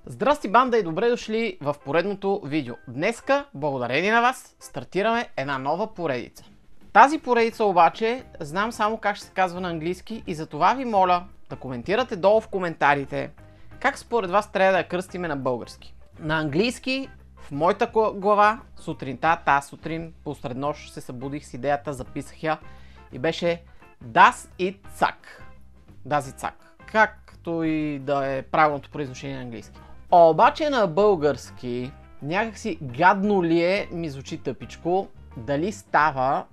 Здрасти, банда, и добре дошли в поредното видео. Днеска, благодарение на вас, стартираме една нова поредица. Тази поредица обаче знам само как ще се казва на английски и затова ви моля да коментирате долу в коментарите как според вас трябва да я кръстиме на български. На английски в моята глава сутринта, тази сутрин по среднощ се събудих с идеята, записах я и беше Das it suck. Das it suck. Както и да е правилното произношение на английски. Обаче на български някакси гадно ли е, ми звучи тъпичко, дали става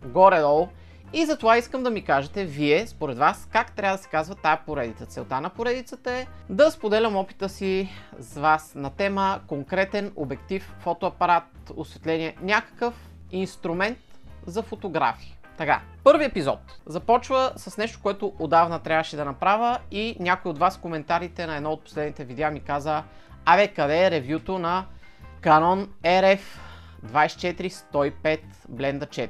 горе-долу. И затова искам да ми кажете вие, според вас, как трябва да се казва тая поредица. Целта на поредицата е да споделям опита си с вас на тема конкретен обектив, фотоапарат, осветление, някакъв инструмент за фотографии. Така, първи епизод започва с нещо, което отдавна трябваше да направя и някой от вас в коментарите на едно от последните видеа ми каза: абе, къде е ревюто на Canon RF 24-105 Blenda 4?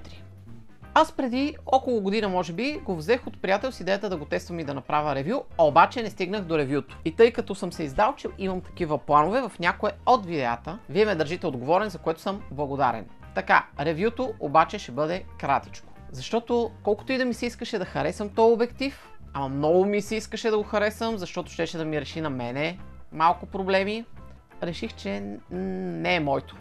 Аз преди около година, може би, го взех от приятел с идеята да го тествам и да направя ревю, обаче не стигнах до ревюто. И тъй като съм се издал, че имам такива планове в някое от видеята, вие ме държите отговорен, за което съм благодарен. Така, ревюто обаче ще бъде кратичко. Защото колкото и да ми се искаше да харесам този обектив, ама много ми се искаше да го харесам, защото щеше да ми реши на мене малко проблеми, реших, че не е моето.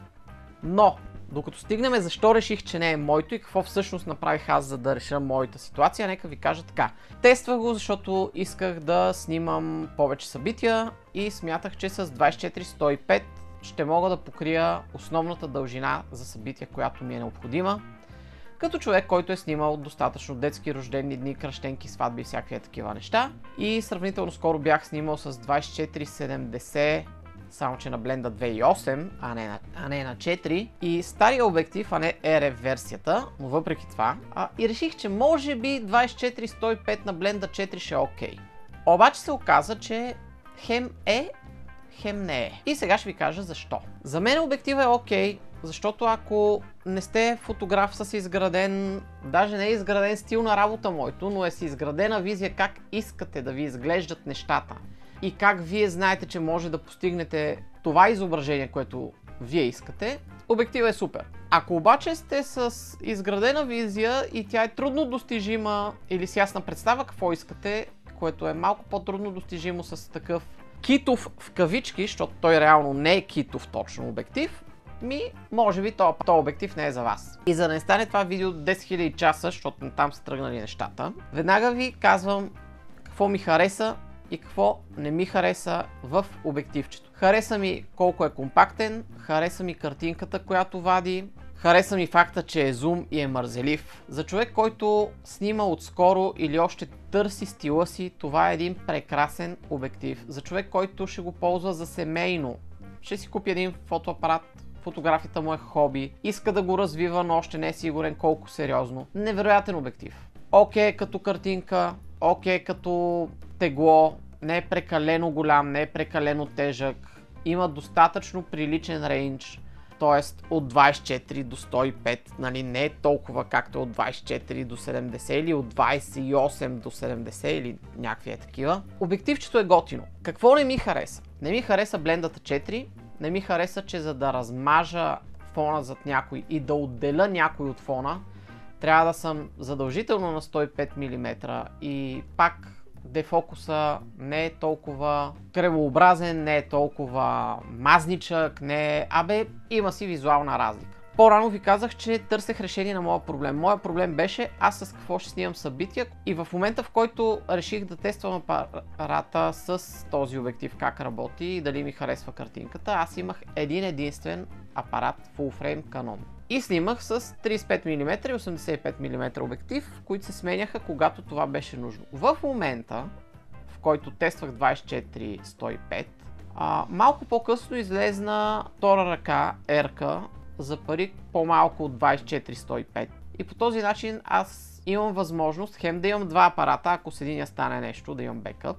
Но, докато стигнем защо реших, че не е моето и какво всъщност направих аз, за да реша моята ситуация, нека ви кажа така. Тествах го, защото исках да снимам повече събития и смятах, че с 24-105 ще мога да покрия основната дължина за събития, която ми е необходима. Като човек, който е снимал достатъчно детски рождени дни, кръщенки, сватби и всякакви такива неща. И сравнително скоро бях снимал с 24-70, само че на Blenda 2.8, а не на 4. И стария обектив, а не RF версията, но въпреки това. И реших, че може би 24-105 на Blenda 4 ще е окей. Обаче се оказа, че хем е, хем не е. И сега ще ви кажа защо. За мен обектива е окей, защото ако не сте фотограф с изграден, даже не е изграден стил на работа моето, но е си изградена визия как искате да ви изглеждат нещата и как вие знаете, че може да постигнете това изображение, което вие искате, обективът е супер. Ако обаче сте с изградена визия и тя е трудно достижима или с ясна представа какво искате, което е малко по-трудно достижимо с такъв китов в кавички, защото той реално не е китов точно обектив, може би този обектив не е за вас. И за да не стане това видео 10 000 часа, защото там са тръгнали нещата, веднага ви казвам какво ми хареса и какво не ми хареса в обективчето. Хареса ми колко е компактен, хареса ми картинката, която вади, хареса ми факта, че е зум и е мързелив. За човек, който снима отскоро или още търси стила си, това е един прекрасен обектив. За човек, който ще го ползва за семейно, ще си купи един фотоапарат, фотографията му е хоби, иска да го развива, но още не е сигурен колко сериозно. Невероятен обектив. Окей като картинка, окей като тегло, не е прекалено голям, не е прекалено тежък, има достатъчно приличен рейндж, т.е. от 24 до 105, нали, не е толкова както от 24 до 70 или от 28 до 70 или някакви такива. Обективчето е готино. Какво не ми хареса? Не ми хареса Blenda 4, не ми хареса, че за да размажа фона зад някой и да отделя някой от фона, трябва да съм задължително на 105 мм и пак дефокуса не е толкова кръвообразен, не е толкова мазничък, има си визуална разлика. По-рано ви казах, че търсех решение на моя проблем. Моя проблем беше аз с какво ще снимам събития и в момента, в който реших да тествам апарата с този обектив как работи и дали ми харесва картинката, аз имах един единствен апарат Full Frame Canon. И снимах с 35 мм и 85 мм обектив, които се сменяха когато това беше нужно. В момента, в който тествах 24-105, малко по-късно излезна втора ръка R-ка за пари по-малко от 24-105. И по този начин аз имам възможност хем да имам два апарата, ако с единия стане нещо, да имам бекъп,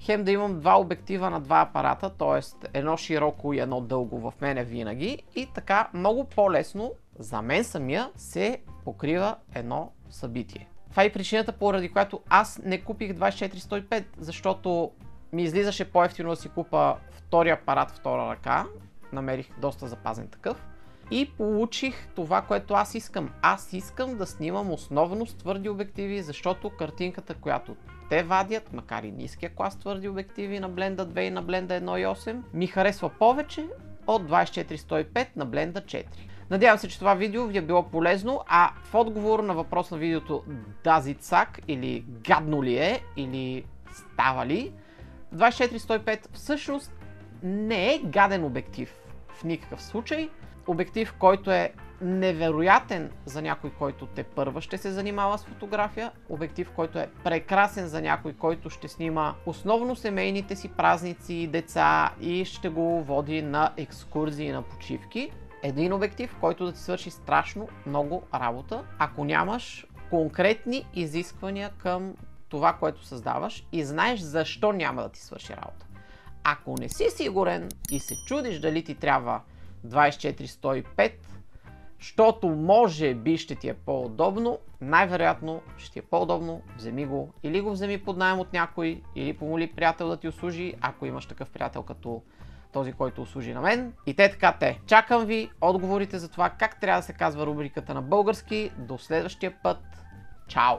хем да имам два обектива на два апарата, т.е. едно широко и едно дълго в мене винаги и така много по-лесно за мен самия се покрива едно събитие. Това е причината, поради която аз не купих 24-105, защото ми излизаше по-евтино да си купа втори апарат, втора ръка. Намерих доста запазен такъв. И получих това, което аз искам. Аз искам да снимам основно с твърди обективи, защото картинката, която те вадят, макар и ниския клас твърди обективи на Blenda 2 и на Blenda 1.8, ми харесва повече от 24-105 на Blenda 4. Надявам се, че това видео ви е било полезно, а в отговор на въпрос на видеото Does it suck, или гадно ли е, или става ли, 24-105 всъщност не е гаден обектив в никакъв случай. Обектив, който е невероятен за някой, който тепърва ще се занимава с фотография. Обектив, който е прекрасен за някой, който ще снима основно семейните си празници, деца и ще го води на екскурзии, на почивки. Един обектив, който да ти свърши страшно много работа, ако нямаш конкретни изисквания към това, което създаваш и знаеш защо няма да ти свърши работа. Ако не си сигурен и се чудиш дали ти трябва 24-105, защото може би ще ти е по-удобно, най-вероятно ще ти е по-удобно, вземи го или го вземи под наем от някой, или помоли приятел да ти услужи, ако имаш такъв приятел като този, който услужи на мен. И те. Чакам ви отговорите за това как трябва да се казва рубриката на български. До следващия път. Чао!